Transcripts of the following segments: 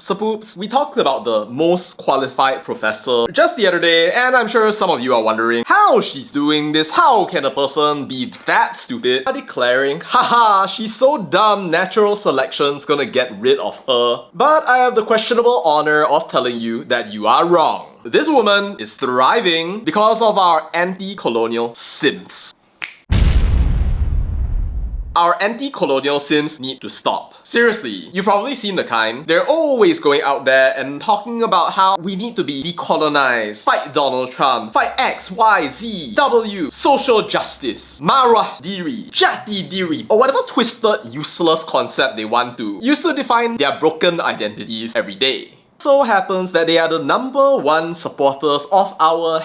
So poops, we talked about the most qualified professor just the other day, and I'm sure some of you are wondering how she's doing this. How can a person be that stupid? Declaring, haha, she's so dumb, natural selection's gonna get rid of her. But I have the questionable honor of telling you that you are wrong. This woman is thriving because of our anti-colonial simps. Our anti-colonial simps need to stop. Seriously, you've probably seen the kind. They're always going out there and talking about how we need to be decolonized, fight Donald Trump, fight X, Y, Z, W, social justice, marwah diri, jati diri, or whatever twisted, useless concept they want to use to define their broken identities every day. So happens that they are the #1 supporters of our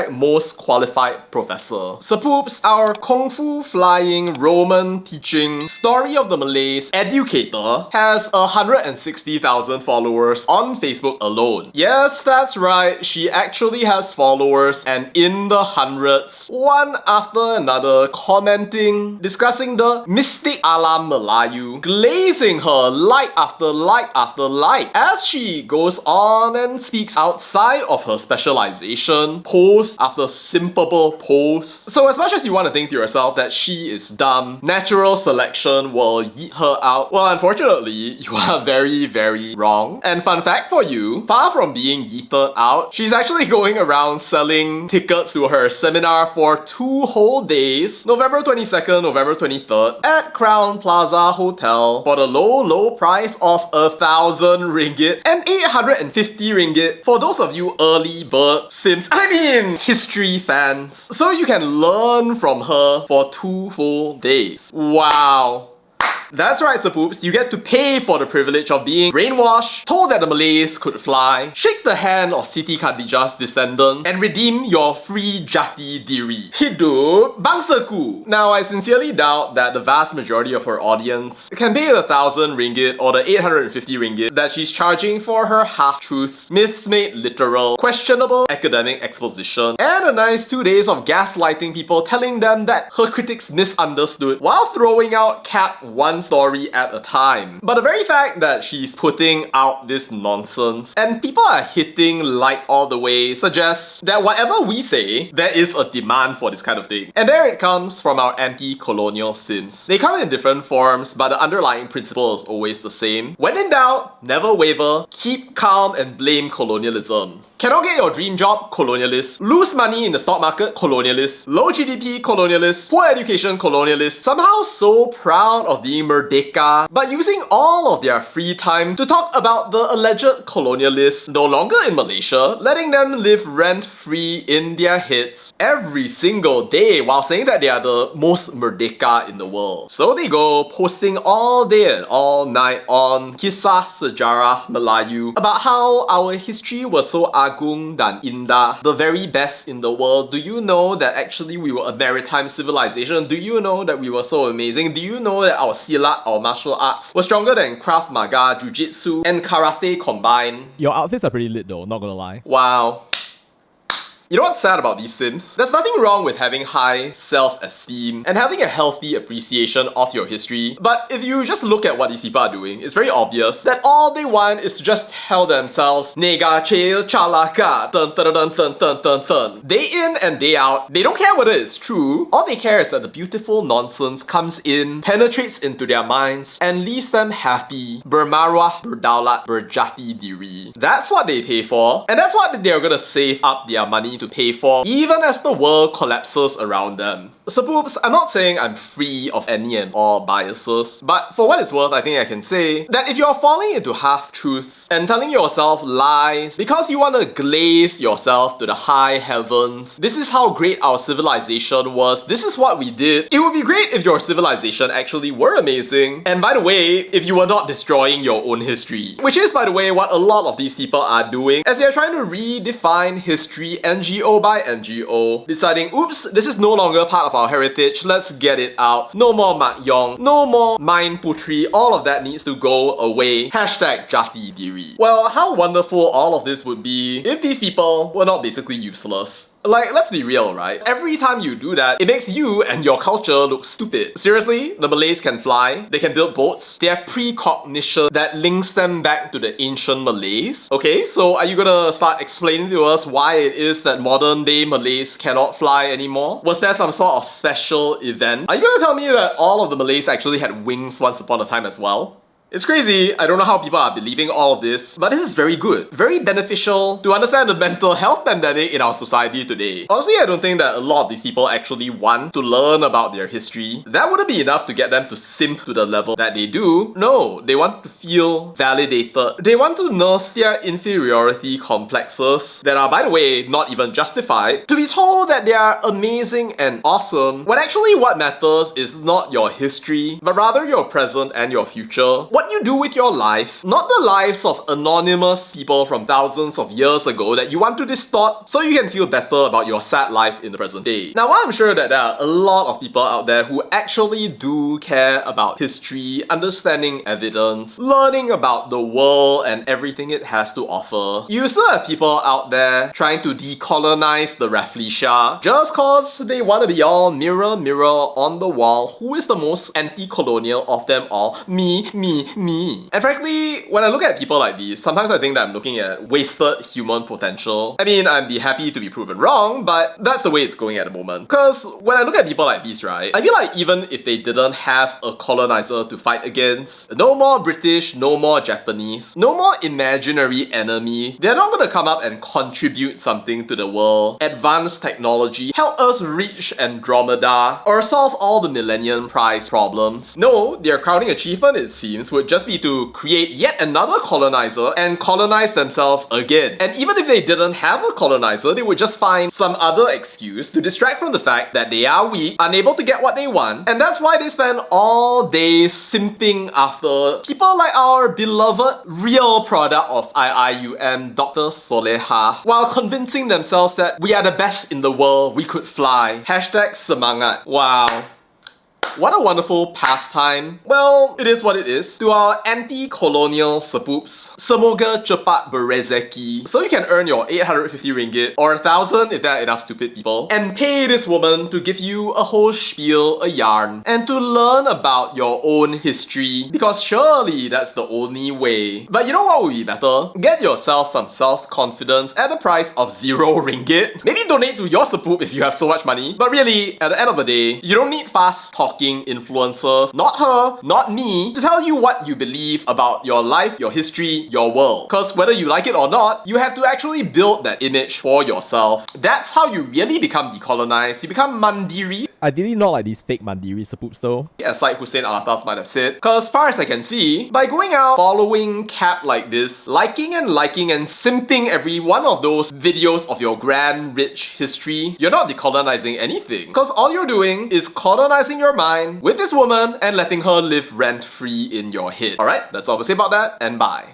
#most qualified professor. So poops, our Kung Fu flying Roman teaching story of the Malays educator has 160,000 followers on Facebook alone. Yes, that's right, she actually has followers and in the hundreds, one after another commenting, discussing the mystic ala Melayu, glazing her like after like after like as she goes on and speaks outside of her specialization, post after simpable post. So as much as you want to think to yourself that she is dumb, natural selection will yeet her out, well, unfortunately, you are very, very wrong. And fun fact for you, far from being yeeted out, she's actually going around selling tickets to her seminar for 2 whole days, November 22nd, November 23rd, at Crown Plaza Hotel for the low price of 1,000 ringgit and 850 ringgit for those of you early bird sims, history fans. So you can learn from her for 2 full days. Wow. That's right, Sapoops, you get to pay for the privilege of being brainwashed, told that the Malays could fly, shake the hand of Siti Khadijah's descendant, and redeem your free jati diri. Hidup bangsaku. Now, I sincerely doubt that the vast majority of her audience can pay the 1,000 ringgit or the 850 ringgit that she's charging for her half-truths, myths made literal, questionable academic exposition, and a nice 2 days of gaslighting people telling them that her critics misunderstood while throwing out one story at a time. But the very fact that she's putting out this nonsense and people are hitting like all the way suggests that whatever we say, there is a demand for this kind of thing. And there it comes from our anti-colonial sims. They come in different forms, but the underlying principle is always the same. When in doubt, never waver, keep calm and blame colonialism. Cannot get your dream job? Colonialist. Lose money in the stock market? Colonialist. Low GDP? Colonialist. Poor education? Colonialist. Somehow so proud of being merdeka, but using all of their free time to talk about the alleged colonialists no longer in Malaysia, letting them live rent-free in their heads every single day while saying that they are the most merdeka in the world. So they go posting all day and all night on Kisah Sejarah Melayu about how our history was so agung dan indah, the very best in the world. Do you know that actually we were a maritime civilization? Do you know that we were so amazing? Do you know that our silat, our martial arts, was stronger than Krav Maga, Jiu-Jitsu, and Karate combined? Your outfits are pretty lit though, not gonna lie. Wow. You know what's sad about these sims? There's nothing wrong with having high self-esteem and having a healthy appreciation of your history, but if you just look at what these people are doing, it's very obvious that all they want is to just tell themselves nega chail chalaka dun dun dun dun dun dun dun. Day in and day out, they don't care whether it's true. All they care is that the beautiful nonsense comes in, penetrates into their minds, and leaves them happy. Bermarwah, berdaulat, berjati diri. That's what they pay for, and that's what they're gonna save up their money to pay for, even as the world collapses around them. So poops, I'm not saying I'm free of any and all biases, but for what it's worth, I think I can say that if you're falling into half-truths and telling yourself lies because you want to glaze yourself to the high heavens, this is how great our civilization was, this is what we did, it would be great if your civilization actually were amazing. And by the way, if you were not destroying your own history, which is, by the way, what a lot of these people are doing as they're trying to redefine history NGO by NGO, deciding, oops, this is no longer part of our heritage, let's get it out. No more Mak Yong, no more Main Putri, all of that needs to go away. #jati diri. Well, how wonderful all of this would be if these people were not basically useless. Like, let's be real, right? Every time you do that, it makes you and your culture look stupid. Seriously, the Malays can fly, they can build boats, they have precognition that links them back to the ancient Malays. Okay, so are you gonna start explaining to us why it is that modern day Malays cannot fly anymore? Was there some sort of special event? Are you gonna tell me that all of the Malays actually had wings once upon a time as well? It's crazy, I don't know how people are believing all of this, but this is very good, very beneficial to understand the mental health pandemic in our society today. Honestly, I don't think that a lot of these people actually want to learn about their history. That wouldn't be enough to get them to simp to the level that they do. No, they want to feel validated. They want to nurse their inferiority complexes that are, by the way, not even justified, to be told that they are amazing and awesome, when actually what matters is not your history, but rather your present and your future. What you do with your life, not the lives of anonymous people from thousands of years ago that you want to distort so you can feel better about your sad life in the present day. Now, while I'm sure that there are a lot of people out there who actually do care about history, understanding evidence, learning about the world and everything it has to offer, you still have people out there trying to decolonize the Rafflesia just cause they want to be all mirror, mirror on the wall, who is the most anti-colonial of them all? Me. And frankly, when I look at people like these, sometimes I think that I'm looking at wasted human potential. I mean, I'd be happy to be proven wrong, but that's the way it's going at the moment. Because when I look at people like these, right, I feel like even if they didn't have a colonizer to fight against, no more British, no more Japanese, no more imaginary enemies, they're not gonna come up and contribute something to the world, advance technology, help us reach Andromeda, or solve all the Millennium Prize problems. No, their crowning achievement, it seems, would just be to create yet another colonizer and colonize themselves again. And even if they didn't have a colonizer, they would just find some other excuse to distract from the fact that they are weak, unable to get what they want, and that's why they spend all day simping after people like our beloved real product of IIUM, Dr. Soleha, while convincing themselves that we are the best in the world, we could fly. Hashtag semangat. Wow. What a wonderful pastime. Well, it is what it is. To our anti-colonial sepoops, semoga cepat berezeki, so you can earn your 850 ringgit or 1,000 if there are enough stupid people, and pay this woman to give you a whole spiel, a yarn, and to learn about your own history, because surely that's the only way. But you know what would be better? Get yourself some self-confidence at the price of 0 ringgit. Maybe donate to your sepoop if you have so much money, but really, at the end of the day, you don't need fast talking influencers, not her, not me, to tell you what you believe about your life, your history, your world. Because whether you like it or not, you have to actually build that image for yourself. That's how you really become decolonized. You become mandiri. Ideally not like these fake mandiri sepoops though. As like Hussein Alatas might have said. Because as far as I can see, by going out following cap like this, liking and simping every one of those videos of your grand rich history, you're not decolonizing anything. Because all you're doing is colonizing your mind with this woman and letting her live rent-free in your head. Alright, that's all to say about that, and bye.